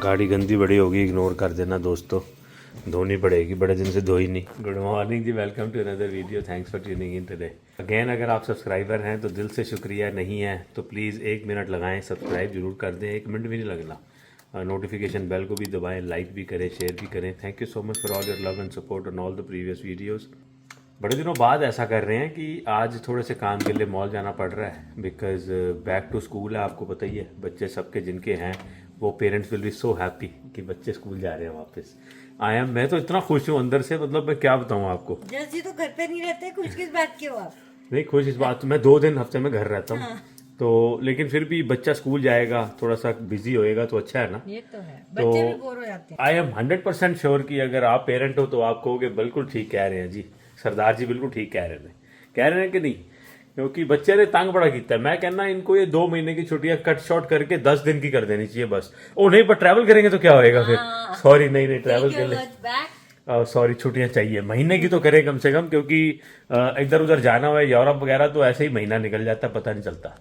गाड़ी गंदी बड़ी होगी, इग्नोर कर देना दोस्तों, धोनी पड़ेगी, बड़े दिन से धोई नहीं। गुड मॉर्निंग जी, welcome to another video, thanks for tuning in today again. अगर आप सब्सक्राइबर हैं तो दिल से शुक्रिया, नहीं है तो प्लीज़ 1 मिनट लगाएं, सब्सक्राइब जरूर कर दें, 1 मिनट भी नहीं लगना। नोटिफिकेशन बेल को भी दबाएं, लाइक भी करें, शेयर भी करें। Thank you so much for all your love and support on all the previous videos. बड़े दिनों बाद ऐसा कर रहे हैं कि आज थोड़े से काम के लिए मॉल जाना पड़ रहा है, बिकॉज बैक टू स्कूल है, आपको पता ही है। बच्चे सबके जिनके हैं वो parents will be so happy कि बच्चे स्कूल जा रहे हैं वापस। मैं तो इतना खुश हूँ अंदर से, मतलब मैं क्या बताऊँ आपको। जैसे तो घर पे नहीं रहते, खुश किस बात के हो आप? नहीं, खुश इस बात, मैं 2 दिन हफ्ते में घर रहता हूँ। तो लेकिन फिर भी बच्चा स्कूल जाएगा, थोड़ा सा बिजी होएगा तो अच्छा है ना। ये तो है, बच्चे भी बोर हो जाते हैं। आई एम 100% श्योर कि अगर आप पेरेंट हो तो आप कहोगे बिल्कुल ठीक कह रहे हैं जी, सरदार जी बिल्कुल ठीक कह रहे हैं कि नहीं, क्योंकि बच्चे ने तंग बड़ा किया है। मैं कहना इनको ये 2 महीने की छुट्टियां कट शॉर्ट करके 10 दिन की कर देनी चाहिए बस। ओ नहीं, पर ट्रैवल करेंगे तो क्या होएगा फिर? सॉरी, नहीं ट्रैवल के लिए सॉरी, छुट्टियां चाहिए, महीने की तो करें कम से कम, क्योंकि इधर उधर जाना हुआ है, यूरोप वगैरह तो ऐसे ही महीना निकल जाता है, पता नहीं चलता।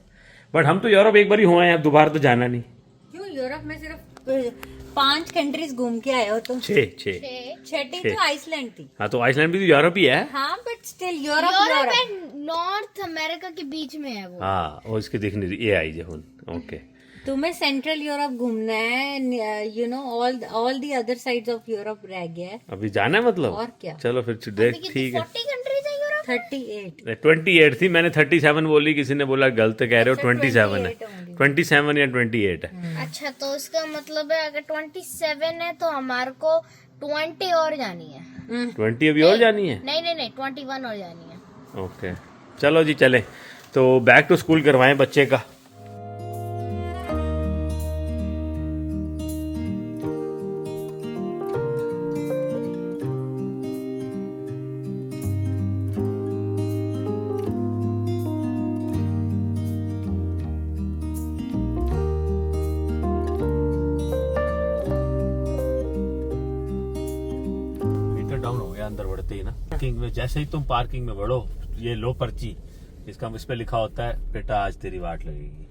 बट हम तो यूरोप एक बार ही हुए हैं, दोबारा तो जाना नहीं। क्यों? यूरोप में सिर्फ 5 कंट्रीज घूम के आए हो तुम? 6 तो आइसलैंड थी। हाँ, तो आइसलैंड भी तो यूरोप ही है। हाँ, but still Europe north America के बीच में है वो। हाँ, वो इसकी दिख नहीं रही, ये आई जब। ओके, तुम्हें सेंट्रल यूरोप घूमना है, you know all the other sides of Europe रह गया है। अभी जाना है मतलब? और क्या, चलो फिर देख, ठीक है। 40 कंट्रीज है यूरोप। 38 थी, मैंने 37 बोली, किसी ने बोला गलत कह रहे हो, 27 है, 27 या 28 है। अच्छा, तो इसका मतलब है अगर 27 है तो हमारे को 20 और जानी है। 20 अभी और जानी है? नहीं 21 और जानी है। ओके, चलो जी चले। तो बैक टू स्कूल करवाएं बच्चे का। डाउन हो गया अंदर बढ़ते ही ना। पार्किंग में जैसे ही तुम पार्किंग में बढ़ो, ये लो पर्ची, इसका इस पे लिखा होता है बेटा आज तेरी वाट लगेगी।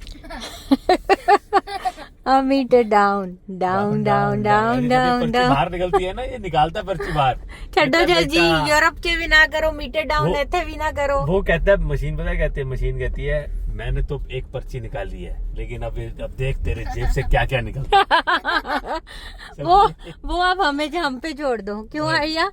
Meter down down down down down down बाहर निकलती है ना, ये निकालता है पर्ची बाहर। छड्डो जी, यूरोप के भी ना करो, मीटर डाउन रहते भी ना करो। वो कहता है मशीन, पता है कहते हैं, मशीन कहती है मैंने तो एक पर्ची निकाली है, लेकिन अब देख तेरे जेब से क्या क्या निकलता है। वो अब हम पे छोड़ दो, क्यों भैया?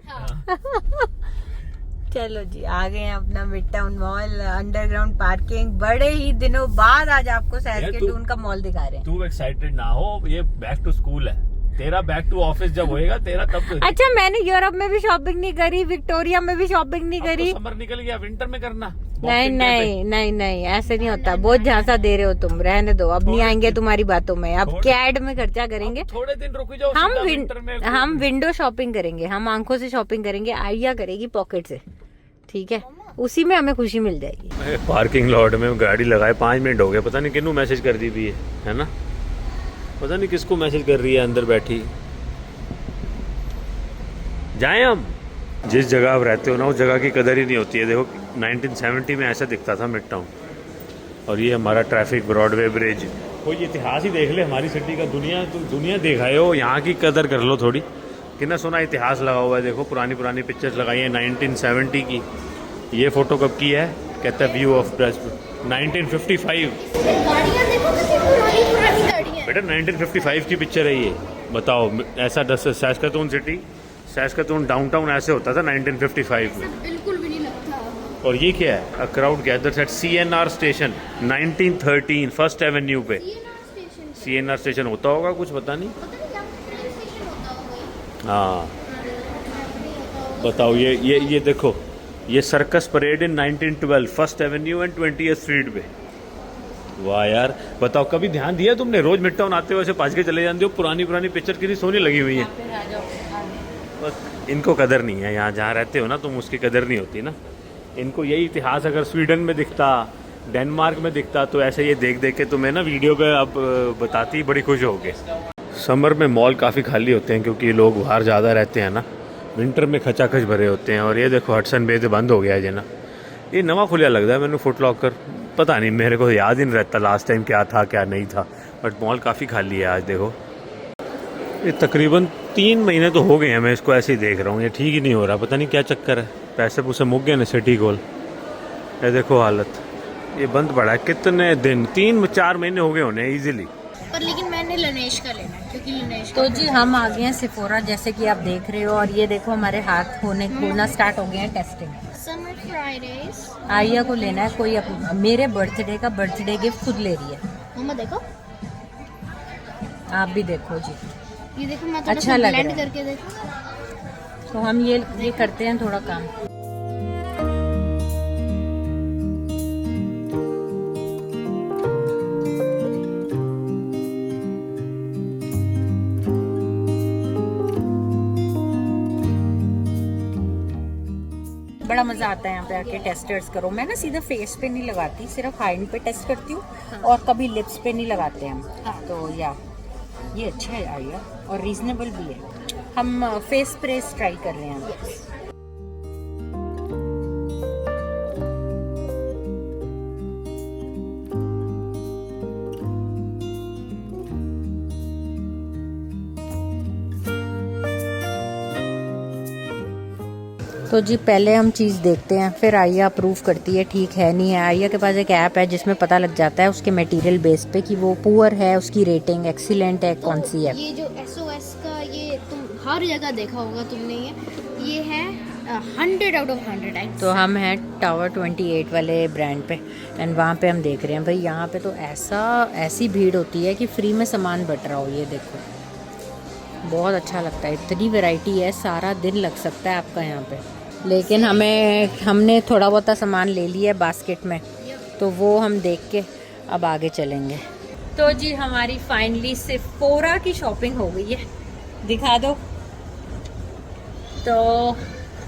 चलो जी, आ गए हैं अपना mid town mall, underground parking. बड़े ही दिनों बाद आज आपको सैस्केटून का मॉल दिखा रहे हैं। तू एक्साइटेड ना हो, ये बैक टू स्कूल है, तेरा बैक टू ऑफिस जब होएगा तेरा तब तो। अच्छा, मैंने यूरोप में भी शॉपिंग नहीं करी, विक्टोरिया में भी शॉपिंग नहीं करी। समर निकल गया, विंटर में करना। नहीं, ऐसे नहीं होता, बहुत झांसा दे रहे हो तुम, रहने दो, अब नहीं आएंगे तुम्हारी बातों में, अब कैड में खर्चा करेंगे। थोड़े दिन रुक जाओ, हम विंडो शॉपिंग करेंगे, हम आंखों से शॉपिंग करेंगे, आइया करेगी पॉकेट से, ठीक है? उसी में हमें खुशी मिल जाएगी। पार्किंग लॉट में गाड़ी लगाए 5 मिनट हो गए, पता नहीं किन्नू मैसेज कर दी भी है ना, पता नहीं किसको मैसेज कर रही है अंदर बैठी। जाएं हम, जिस जगह आप रहते हो ना, उस जगह की कदर ही नहीं होती है। देखो 1970 में ऐसा दिखता था मिड टाउन, और ये हमारा ट्रैफिक, ब्रॉडवे ब्रिज। कोई इतिहास ही देख ले हमारी सिटी का, दुनिया दिखाए हो, यहाँ की कदर कर लो थोड़ी। कितना सोना इतिहास लगा हुआ है, देखो पुरानी पिक्चर्स लगाई है 1970 की। ये फोटो कब की है? कहता है व्यू ऑफ 1955। बेटा 1955 की पिक्चर है ये, बताओ। ऐसा सैस्केटून सिटी, सैस्केटून डाउनटाउन ऐसे होता था 1955 में। बिल्कुल भी नहीं लगता। और ये क्या है? A crowd gathers at CNR station 1913 first avenue पे। CNR स्टेशन होता होगा कुछ, पता नहीं। हाँ, बताओ, ये देखो, ये circus parade in 1912 first Avenue and 20th street पे। वाह यार, बताओ कभी ध्यान दिया तुमने? रोज मिड टाउन आते हो ऐसे पास के चले जाते हो, पुरानी पिक्चर कितनी सोनी लगी हुई है। बस इनको कदर नहीं है, यहाँ जहाँ रहते हो ना तुम, उसकी कदर नहीं होती ना इनको। यही इतिहास अगर स्वीडन में दिखता, डेनमार्क में दिखता, तो ऐसे ये देख के तुम्हें ना वीडियो पे अब बताती, बड़ी खुश हो गए। समर में मॉल काफ़ी खाली होते हैं क्योंकि लोग बाहर ज़्यादा रहते हैं ना, विंटर में खचाखच भरे होते हैं। और ये देखो हडसन बे तो बंद हो गया है जी ना, ये नवा खुलिया लगता है मैंने फुट लॉकर, पता नहीं, मेरे को याद ही नहीं रहता लास्ट टाइम क्या था क्या नहीं था, बट मॉल काफ़ी खाली है आज। देखो ये तकरीबन 3 महीने तो हो गए हैं मैं इसको ऐसे ही देख रहा हूँ, ये ठीक ही नहीं हो रहा, पता नहीं क्या चक्कर है। पैसे पूसे मुक गए ना सिटी गोल। ये देखो हालत, ये बंद पड़ा है कितने दिन, 3-4 महीने हो गए होने इजीली। पर लेकिन मैंने लनेश का लेना है क्योंकि लनेश तो जी हम आ गए हैं सिफोरा, जैसे कि आप देख रहे हो, और ये देखो हमारे हाथ होना स्टार्ट हो गए हैं टेस्टिंग। समर फ्राइडेज आलिया को लेना है कोई मेरे बर्थडे का बर्थडे गिफ्ट खुद ले रही है। मम्मा देखो, आप भी देखो जी, ये देखो मैं थोड़ा अच्छा सा लग ब्लेंड रहा है। करके देखो। तो हम ये करते हैं थोड़ा काम। बड़ा मजा आता है यहाँ पे आके टेस्टर्स करो। मैं ना सीधा फेस पे नहीं लगाती, सिर्फ हैंड पे टेस्ट करती हूँ और कभी लिप्स पे नहीं लगाते हम। तो या ये अच्छा है आइया और रीजनेबल भी है। हम फेस स्प्रेस ट्राई कर रहे हैं। तो जी पहले हम चीज़ देखते हैं, फिर आइया अप्रूव करती है ठीक है नहीं है। आइया के पास एक ऐप है जिसमें पता लग जाता है उसके मटेरियल बेस पे कि वो पुअर है, उसकी रेटिंग एक्सीलेंट है, कौन सी है। ये जो SOS का ये तुम हर जगह देखा होगा तुमने, ये है 100 आउट ऑफ 100। तो हम हैं टावर 28 वाले ब्रांड पे एंड वहाँ पे हम देख रहे हैं भाई, यहाँ पे तो ऐसी भीड़ होती है कि फ्री में सामान बट रहा हो। ये देखो बहुत अच्छा लगता है, इतनी वैरायटी है, सारा दिन लग सकता है आपका यहाँ पे। लेकिन हमने थोड़ा बहुत सामान ले लिया है बास्केट में, तो वो हम देख के अब आगे चलेंगे। तो जी हमारी फाइनली सेफोरा की शॉपिंग हो गई है, दिखा दो। तो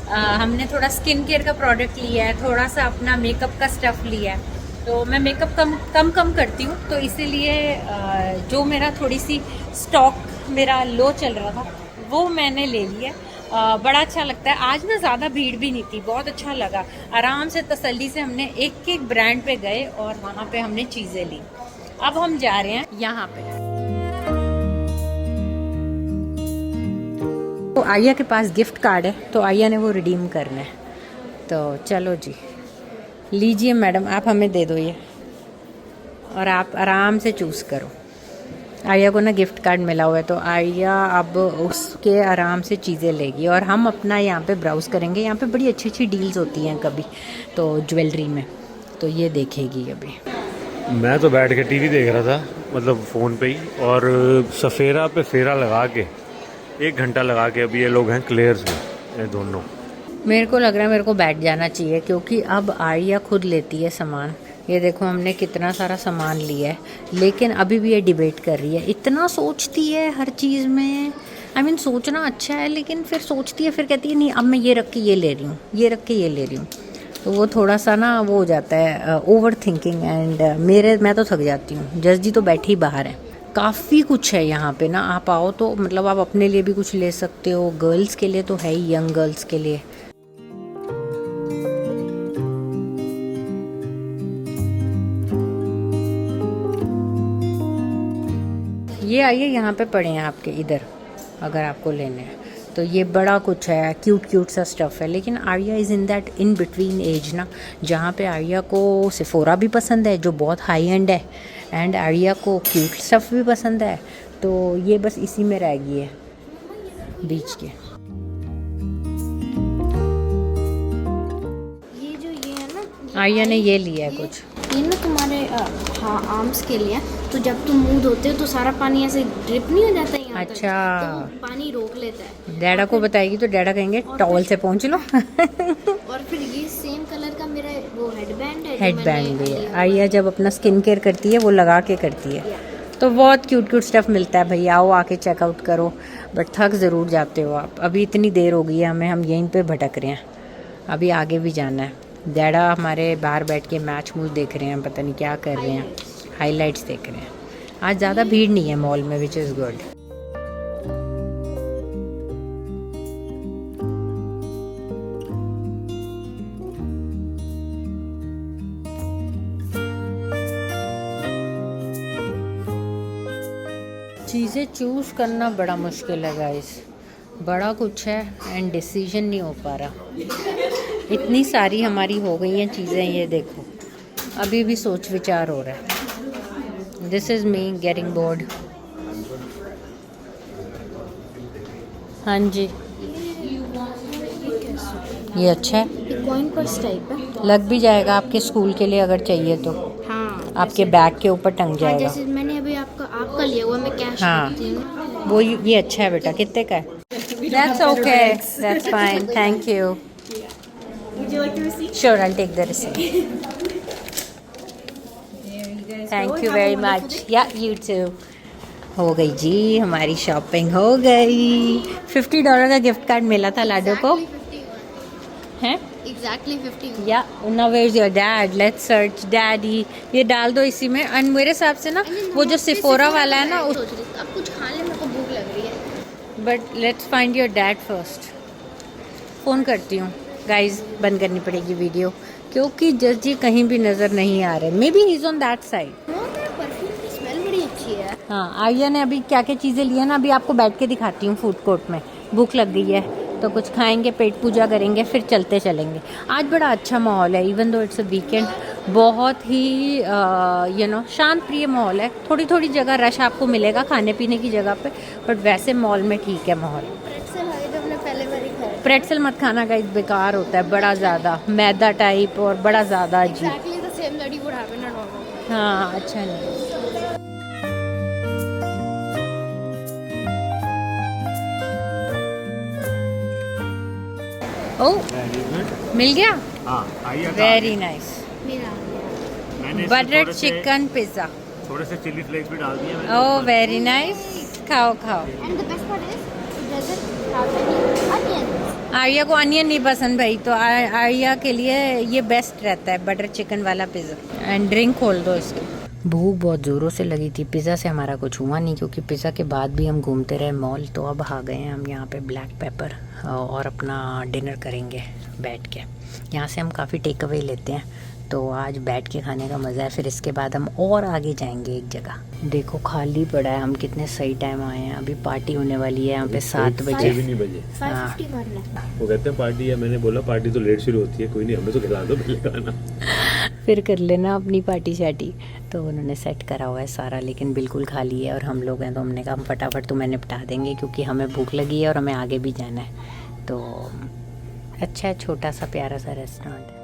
हमने थोड़ा स्किन केयर का प्रोडक्ट लिया है, थोड़ा सा अपना मेकअप का स्टफ़ लिया है। तो मैं मेकअप कम करती हूँ, तो इसीलिए जो मेरा थोड़ी सी स्टॉक मेरा लो चल रहा था वो मैंने ले लिया। बड़ा अच्छा लगता है। आज ना ज़्यादा भीड़ भी नहीं थी, बहुत अच्छा लगा। आराम से तसल्ली से हमने एक एक ब्रांड पे गए और वहाँ पे हमने चीज़ें ली। अब हम जा रहे हैं यहाँ पे। तो आइया के पास गिफ्ट कार्ड है, तो आइया ने वो रिडीम करना है। तो चलो जी, लीजिए मैडम, आप हमें दे दो ये और आप आराम से चूज़ करो। आइया को ना गिफ्ट कार्ड मिला हुआ है, तो आइया अब उसके आराम से चीज़ें लेगी और हम अपना यहाँ पे ब्राउज़ करेंगे। यहाँ पे बड़ी अच्छी अच्छी डील्स होती हैं कभी तो ज्वेलरी में, तो ये देखेगी अभी। मैं तो बैठ के टीवी देख रहा था, मतलब फ़ोन पे ही, और सफ़ेरा पे फेरा लगा के 1 घंटा लगा के अभी ये लोग हैं क्लेयर्स में, ये दोनों। मेरे को लग रहा है मेरे को बैठ जाना चाहिए, क्योंकि अब आइया खुद लेती है सामान। ये देखो हमने कितना सारा सामान लिया है, लेकिन अभी भी ये डिबेट कर रही है। इतना सोचती है हर चीज़ में। I mean, सोचना अच्छा है, लेकिन फिर सोचती है, फिर कहती है नहीं अब मैं ये रख के ये ले रही हूँ, ये रख के ये ले रही हूँ। तो वो थोड़ा सा ना वो हो जाता है ओवर थिंकिंग। एंड मैं तो थक जाती हूँ। जस जी तो बैठी बाहर है। काफ़ी कुछ है यहाँ पे ना, आप आओ तो मतलब आप अपने लिए भी कुछ ले सकते हो, गर्ल्स के लिए तो है ही, यंग गर्ल्स के लिए। ये आइए यहाँ पे पड़े हैं आपके इधर, अगर आपको लेने हैं तो। ये बड़ा कुछ है, क्यूट सा स्टफ़ है, लेकिन Arya is in that in between age ना, जहाँ पे आर्या को सेफोरा भी पसंद है जो बहुत हाई एंड है, एंड आर्या को क्यूट स्टफ़ भी पसंद है। तो ये बस इसी में रह गई है बीच के। ये है ना, आर्या ने ये लिया है कुछ। ये ना तुम्हारे हाँ आर्म्स के लिए, तो जब तुम मुंह धोते हो तो सारा पानी ऐसे ड्रिप नहीं हो जाता यहाँ तक, अच्छा। तो वो पानी रोक लेता है। डैडा को बताएगी तो डैडा कहेंगे टॉवल से पहुँच लो। और फिर ये सेम कलर का मेरा वो हेडबैंड है, हेडबैंड भी है। आइया जब अपना स्किन केयर करती है वो लगा के करती है, तो बहुत क्यूट स्टफ़ मिलता है। भैया आओ आके चेकआउट करो, बट थक ज़रूर जाते हो आप। अभी इतनी देर हो गई है हमें, हम यहीं पे भटक रहे हैं, अभी आगे भी जाना है। डैडा हमारे बाहर बैठ के मैच देख रहे हैं, पता नहीं क्या कर रहे हैं, हाइलाइट्स देख रहे हैं। आज ज़्यादा भीड़ नहीं है मॉल में, विच इज़ गुड। जी चीज़ें चूज़ करना बड़ा मुश्किल है गाइस, बड़ा कुछ है एंड डिसीजन नहीं हो पा रहा। इतनी सारी हमारी हो गई हैं चीज़ें, ये देखो अभी भी सोच विचार हो रहा है। This is me getting bored. हाँ जी, ये अच्छा है, कॉइन पर्स टाइप है। लग भी जाएगा आपके स्कूल के लिए अगर चाहिए तो, हाँ, आपके बैग के ऊपर टंग हाँ, जाएगा। जैसे मैंने अभी आपका लिया हुआ, मैं कैश हाँ, रखती हूँ। वो ये अच्छा है बेटा, कितने का है? That's okay, that's fine, thank you. Would you like the receipt? Sure, I'll take the receipt. There you guys Thank go. you Have a very wonderful much. day. Yeah, you too. हो गई जी, हमारी shopping हो गई। $50 का gift card मिला था लाडो को, हैं? Exactly 51. या now where's your dad? Let's search daddy. ये डाल दो इसी में। और मेरे हिसाब से ना वो जो सिफोरा वाला है ना, सोच रही थी अब कुछ खा ले, मेरे को भूख लग रही है। But let's find your dad first. Phone करती हूँ गाइज, बंद करनी पड़ेगी वीडियो क्योंकि जज जी कहीं भी नज़र नहीं आ रहे। May be he is on that side. Perfume की स्मेल बड़ी अच्छी है। हाँ, आर्या ने अभी क्या क्या चीज़ें ली है ना, अभी आपको बैठ के दिखाती हूँ फूड कोर्ट में। भूख लग गई है तो कुछ खाएंगे, पेट पूजा करेंगे, फिर चलते चलेंगे। आज बड़ा अच्छा माहौल है, even though it's a weekend. बहुत ही शांत प्रिय माहौल है। थोड़ी थोड़ी जगह रश आपको मिलेगा खाने पीने की जगह पे, बट वैसे मॉल में ठीक है माहौल। प्रेट्ज़ेल है जो हमने पहले बारी खाया। प्रेट्ज़ेल मत खाना गाइस, बेकार होता है, बड़ा ज़्यादा मैदा टाइप और बड़ा ज़्यादा अजीब। Exactly the same that you would have in a normal. हाँ, अच्छा नहीं। ओह, मिल गया, हाँ आइए। Very nice. मेरा मैंने इसमें बटर थोड़े से- चिकन पिज़्ज़ा। थोड़े से चिली फ्लेक्स भी डाल दिए मैंने। ओह वेरी नाइस, खाओ खाओ। and the best part is it doesn't have any onions. Arya को अनियन नहीं पसंद भाई, तो आर्या के लिए ये बेस्ट रहता है बटर चिकन वाला पिज़्ज़ा। एंड ड्रिंक खोल दो इसकी। भूख बहुत ज़ोरों से लगी थी, पिज़्ज़ा से हमारा कुछ हुआ नहीं क्योंकि पिज़्ज़ा के बाद भी हम घूमते रहे मॉल। तो अब आ गए हैं हम यहाँ पे ब्लैक पेपर और अपना डिनर करेंगे बैठ के। यहाँ से हम काफ़ी टेक अवे लेते हैं, तो आज बैठ के खाने का मज़ा है। फिर इसके बाद हम और आगे जाएंगे एक जगह। देखो खाली पड़ा है, हम कितने सही टाइम आए हैं। अभी पार्टी होने वाली है यहाँ पे 7 बजे। भी नहीं बजे 550 मारना। वो कहते हैं पार्टी है। मैंने बोला पार्टी तो लेट शुरू होती है, कोई नहीं हमें तो खिला दो पहले खाना। फिर कर लेना अपनी पार्टी शार्टी। तो उन्होंने सेट करा हुआ है सारा, लेकिन बिल्कुल खाली है और हम लोग हैं तो हमने कहा हम फटाफट तुम्हें निपटा देंगे क्योंकि हमें भूख लगी है और हमें आगे भी जाना है। तो अच्छा है, छोटा सा प्यारा सा रेस्टोरेंट है।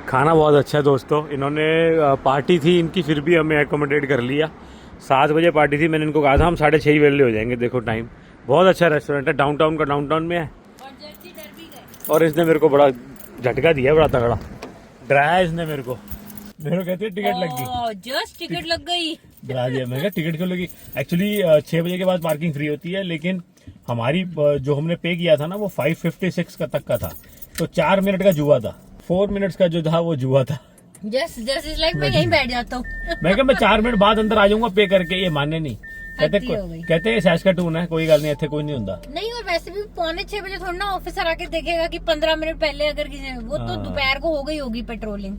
खाना बहुत अच्छा है दोस्तों। इन्होंने पार्टी थी इनकी, फिर भी हमें एकोमोडेट कर लिया। 7 बजे पार्टी थी, मैंने इनको कहा था हम 6:30 वेले हो जाएंगे। देखो टाइम, बहुत अच्छा रेस्टोरेंट है, डाउनटाउन का डाउनटाउन में है। और इसने मेरे को बड़ा झटका दिया, बड़ा तगड़ा डराया इसने मेरे को कहते हैं टिकट लग गई। जस्ट टिकट लग गई, डरा दिया। मैं कहा टिकट क्यों लगी? एक्चुअली 6 बजे के बाद पार्किंग फ्री होती है, लेकिन हमारी जो हमने पे किया था ना वो 556 का तक का था, तो 4 मिनट का जुआ था। 4 मिनट्स का जो था वो जुआ था। जस्ट इज लाइक मैं यहीं बैठ जाता हूँ। मैं कहा मैं 4 मिनट बाद अंदर आ जाऊंगा पे करके, ये माने नहीं। हद ही हो गई। कहते हैं सैस्कैटून है, कोई गल नहीं, इतने कोई नहीं होता। नहीं, और वैसे भी 5:45 बजे थोड़ा ना ऑफिसर आके देखेगा कि 15 मिनट पहले अगर किसी, वो तो दोपहर को हो गई होगी पेट्रोलिंग।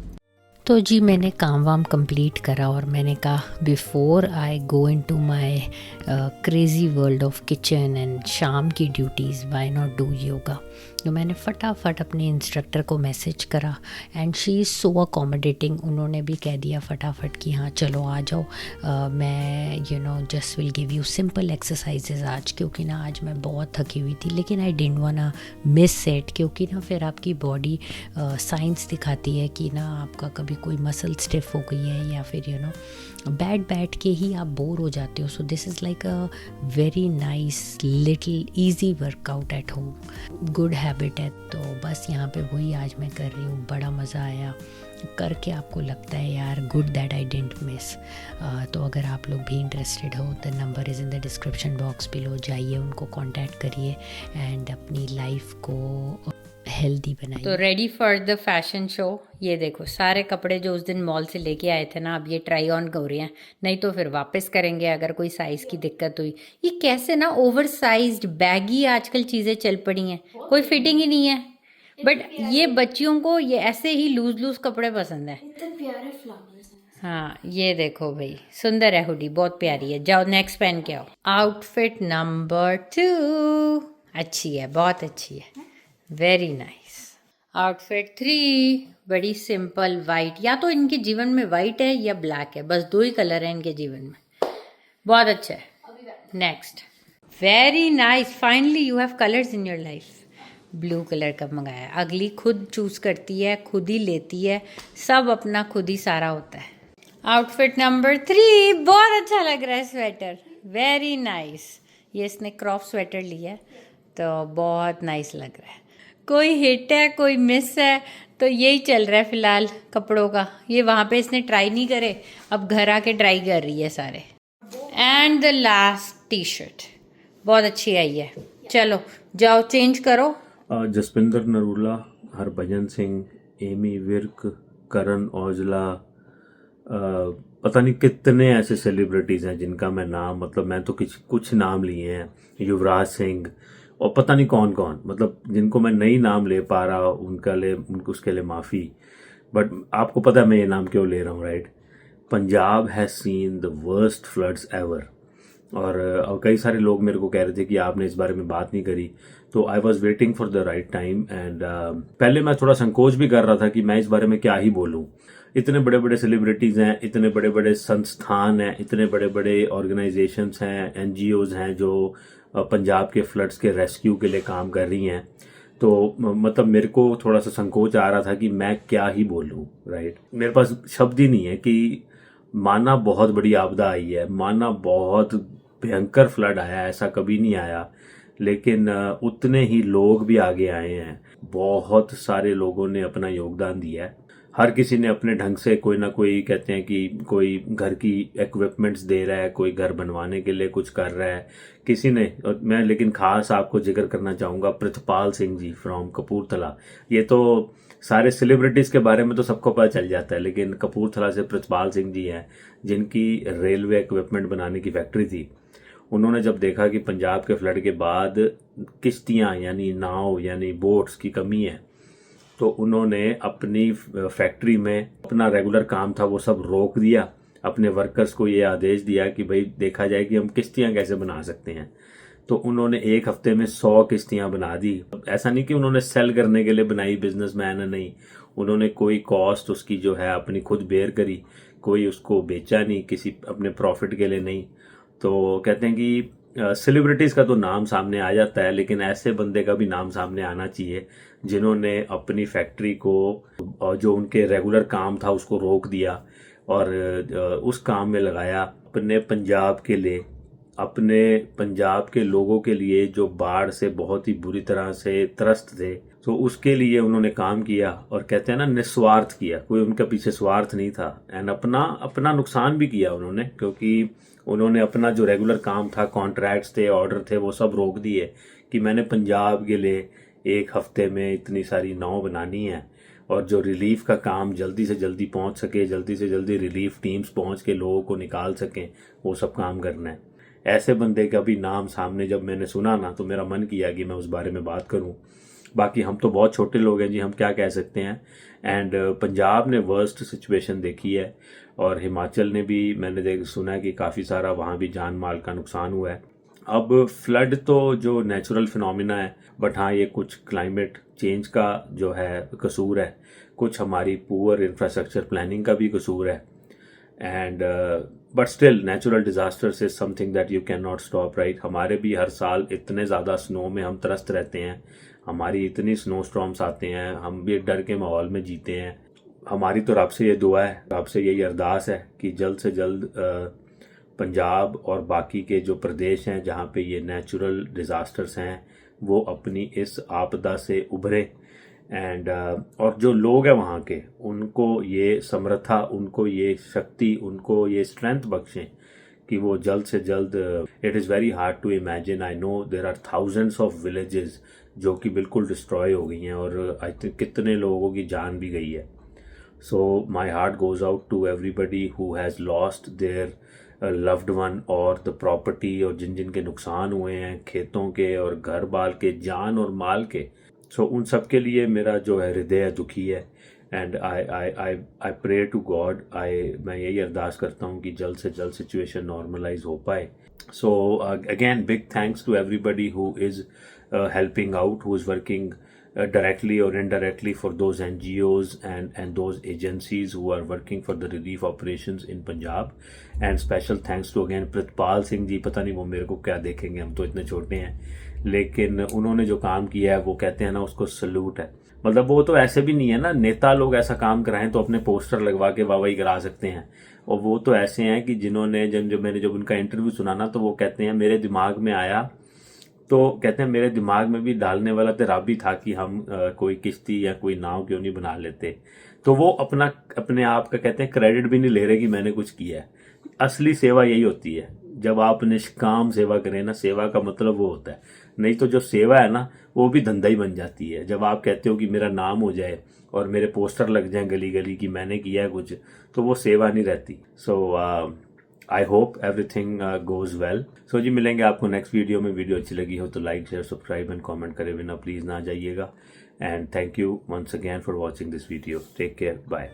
तो जी मैंने काम वाम कंप्लीट करा और मैंने कहा before I go into my crazy world of kitchen and शाम की duties, why not do yoga. तो मैंने फटाफट अपने इंस्ट्रक्टर को मैसेज करा and she is so accommodating. उन्होंने भी कह दिया फटाफट कि हाँ चलो आ जाओ, मैं just will give you simple exercises आज, क्योंकि ना आज मैं बहुत थकी हुई थी। लेकिन I didn't want miss it, क्योंकि ना फिर आपकी बॉडी साइंस दिखाती है कि ना आपका कभी कोई मसल स्टिफ हो गई है या फिर बैठ के ही आप बोर हो जाते हो। So this is like a very nice little easy workout at home, good habit है। तो बस यहाँ पे वही आज मैं कर रही हूँ, बड़ा मज़ा आया करके। आपको लगता है यार good that I didn't miss. तो अगर आप लोग भी इंटरेस्टेड हो, the number is in the description box below, जाइए उनको कांटेक्ट करिए एंड अपनी लाइफ को हेल्दी बनाइए। तो ready for the fashion show. ये देखो सारे कपड़े जो उस दिन मॉल से लेके आए थे ना, अब ये ट्राई ऑन हो रहे हैं, नहीं तो फिर वापस करेंगे अगर कोई साइज़ की दिक्कत हुई। ये कैसे ना ओवर साइज्ड बैगी आजकल चीज़ें चल पड़ी हैं, कोई फिटिंग ही नहीं है। बट ये बच्चियों को ये ऐसे ही लूज लूज कपड़े पसंद है। इतने प्यारे फ्लावर्स हैं। हाँ ये देखो भाई, सुंदर है हुडी, बहुत प्यारी है। जाओ नेक्स्ट पहन के आओ। आउटफिट नंबर 2 अच्छी है, बहुत अच्छी है, वेरी नाइस। आउटफिट 3 बड़ी सिंपल वाइट, या तो इनके जीवन में वाइट है या ब्लैक है, बस 2 ही कलर है इनके जीवन में। बहुत अच्छा है। Next, very nice, finally you have colours in your life. Blue colour का मंगाया। अगली खुद चूज करती है, खुद ही लेती है, सब अपना खुद ही सारा होता है। आउटफिट नंबर 3 बहुत अच्छा लग रहा है, स्वेटर वेरी नाइस। ये इसने क्रॉप स्वेटर लिया है तो बहुत नाइस लग रहा है। कोई हिट है कोई मिस है, तो यही चल रहा है फिलहाल कपड़ों का। ये वहाँ पे इसने ट्राई नहीं करे, अब घर आके ट्राई कर रही है सारे। And the last T shirt बहुत अच्छी आई है। चलो जाओ चेंज करो। जसपिंदर नरूला, हरभजन सिंह, एमी विर्क, करण औजला, पता नहीं कितने ऐसे सेलिब्रिटीज़ हैं जिनका मैं नाम, मतलब मैं तो कुछ नाम लिए हैं, युवराज सिंह और पता नहीं कौन कौन, मतलब जिनको मैं नहीं नाम ले पा रहा उसके लिए माफ़ी। बट आपको पता है मैं ये नाम क्यों ले रहा हूँ, right? Punjab has seen the worst floods ever. और कई सारे लोग मेरे को कह रहे थे कि आपने इस बारे में बात नहीं करी, तो I was waiting for the right time. And पहले मैं थोड़ा संकोच भी कर रहा था कि मैं इस बारे में क्या ही बोलूँ। इतने बड़े बड़े सेलिब्रिटीज़ हैं, इतने बड़े बड़े संस्थान हैं, इतने बड़े बड़े ऑर्गेनाइजेशंस हैं, NGOs हैं जो पंजाब के फ्लड्स के रेस्क्यू के लिए काम कर रही हैं। तो मतलब मेरे को थोड़ा सा संकोच आ रहा था कि मैं क्या ही बोलूँ, राइट? मेरे पास शब्द ही नहीं है कि माना बहुत बड़ी आपदा आई है, माना बहुत भयंकर फ्लड आया है, ऐसा कभी नहीं आया, लेकिन उतने ही लोग भी आगे आए हैं। बहुत सारे लोगों ने अपना योगदान दिया है, हर किसी ने अपने ढंग से कोई ना कोई, कहते हैं कि कोई घर की इक्विपमेंट्स दे रहा है, कोई घर बनवाने के लिए कुछ कर रहा है, किसी ने। और मैं लेकिन खास आपको जिक्र करना चाहूँगा प्रितपाल सिंह जी फ्रॉम कपूरथला। ये तो सारे सेलिब्रिटीज़ के बारे में तो सबको पता चल जाता है, लेकिन कपूरथला से प्रितपाल सिंह जी हैं जिनकी रेलवे इक्विपमेंट बनाने की फैक्ट्री थी। उन्होंने जब देखा कि पंजाब के फ्लड के बाद किश्तियाँ यानी नाव यानी बोट्स की कमी है, तो उन्होंने अपनी फैक्ट्री में अपना रेगुलर काम था वो सब रोक दिया। अपने वर्कर्स को ये आदेश दिया कि भाई देखा जाए कि हम किश्तियाँ कैसे बना सकते हैं। तो उन्होंने 1 हफ्ते में 100 किश्तियाँ बना दी। ऐसा नहीं कि उन्होंने सेल करने के लिए बनाई, बिजनेसमैन है नहीं, उन्होंने कोई कॉस्ट उसकी जो है अपनी खुद बेयर करी, कोई उसको बेचा नहीं, किसी अपने प्रॉफिट के लिए नहीं। तो कहते हैं कि सेलिब्रिटीज़ का तो नाम सामने आ जाता है, लेकिन ऐसे बंदे का भी नाम सामने आना चाहिए जिन्होंने अपनी फैक्ट्री को, जो उनके रेगुलर काम था उसको रोक दिया और उस काम में लगाया अपने पंजाब के लिए, अपने पंजाब के लोगों के लिए जो बाढ़ से बहुत ही बुरी तरह से त्रस्त थे। तो उसके लिए उन्होंने काम किया और कहते हैं ना निस्वार्थ किया, कोई उनके पीछे स्वार्थ नहीं था। एंड अपना नुकसान भी किया उन्होंने, क्योंकि उन्होंने अपना जो रेगुलर काम था, कॉन्ट्रैक्ट्स थे, ऑर्डर थे, वो सब रोक दिए कि मैंने पंजाब के लिए 1 हफ्ते में इतनी सारी नाव बनानी है और जो रिलीफ का काम जल्दी से जल्दी पहुंच सके, जल्दी से जल्दी रिलीफ टीम्स पहुंच के लोगों को निकाल सकें, वो सब काम करना है। ऐसे बंदे का भी नाम सामने जब मैंने सुना ना, तो मेरा मन किया कि मैं उस बारे में बात करूं। बाकी हम तो बहुत छोटे लोग हैं जी, हम क्या कह सकते हैं। एंड पंजाब ने वर्स्ट सिचुएशन देखी है और हिमाचल ने भी, मैंने सुना है कि काफ़ी सारा वहाँ भी जान माल का नुकसान हुआ है। अब फ्लड तो जो नेचुरल फिनोमिना है, बट हाँ ये कुछ क्लाइमेट चेंज का जो है कसूर है, कुछ हमारी पुअर इंफ्रास्ट्रक्चर प्लानिंग का भी कसूर है। And but still natural disasters is something that you can not stop, right? हमारे भी हर साल इतने ज़्यादा स्नो में हम त्रस्त रहते हैं, हमारी इतनी स्नो स्टॉर्म्स आते हैं, हम भी डर के माहौल में जीते हैं। हमारी तो रब से ये दुआ है, रब से यही अरदास है कि जल्द से जल्द पंजाब और बाकी के जो प्रदेश हैं जहाँ पे ये नेचुरल डिज़ास्टर्स हैं वो अपनी इस आपदा से उभरे। एंड और जो लोग हैं वहाँ के, उनको ये समर्था, उनको ये शक्ति, उनको ये स्ट्रेंथ बख्शें कि वो जल्द से जल्द। It is very hard to imagine, I know there are thousands of villages जो कि बिल्कुल डिस्ट्रॉय हो गई हैं और आई थिंक कितने लोगों की जान भी गई है। So my heart goes out to everybody who has lost their loved one और द प्रॉपर्टी, और जिन जिन के नुकसान हुए हैं खेतों के और घर बाल के, जान और माल के। सो उन सब के लिए मेरा जो है हृदय दुखी है। And I pray to God, मैं यही अरदास करता हूँ कि जल्द से जल्द सिचुएशन नॉर्मलाइज हो पाए। So again big thanks to everybody who is helping out, who is working directly or indirectly for those NGOs and those agencies who are working for the relief operations in Punjab. And special thanks to again Pritpal Singh जी, पता नहीं वो मेरे को क्या देखेंगे, हम तो इतने छोटे हैं, लेकिन उन्होंने जो काम किया है वो कहते हैं ना उसको सल्यूट है। मतलब वो तो ऐसे भी नहीं है ना, नेता लोग ऐसा काम कराएं तो अपने पोस्टर लगवा के वाहवाही करा सकते हैं, और वो तो ऐसे हैं कि जिन्होंने मैंने जब उनका इंटरव्यू सुना ना तो वो कहते हैं मेरे दिमाग में आया, तो कहते हैं मेरे दिमाग में भी डालने वाला तेरा भी था कि हम कोई किश्ती या कोई नाव क्यों नहीं बना लेते। तो वो अपने आप का कहते हैं क्रेडिट भी नहीं ले रहे कि मैंने कुछ किया है। असली सेवा यही होती है, जब आप निष्काम सेवा करें ना, सेवा का मतलब वो होता है। नहीं तो जो सेवा है ना वो भी धंधा ही बन जाती है। जब आप कहते हो कि मेरा नाम हो जाए और मेरे पोस्टर लग जाएं गली गली कि मैंने किया है कुछ, तो वो सेवा नहीं रहती। So I hope everything goes well. So जी मिलेंगे आपको नेक्स्ट वीडियो में। वीडियो अच्छी लगी हो तो like share subscribe and comment करे बिना प्लीज़ ना जाइएगा। And thank you once again for watching this video. Take care, bye.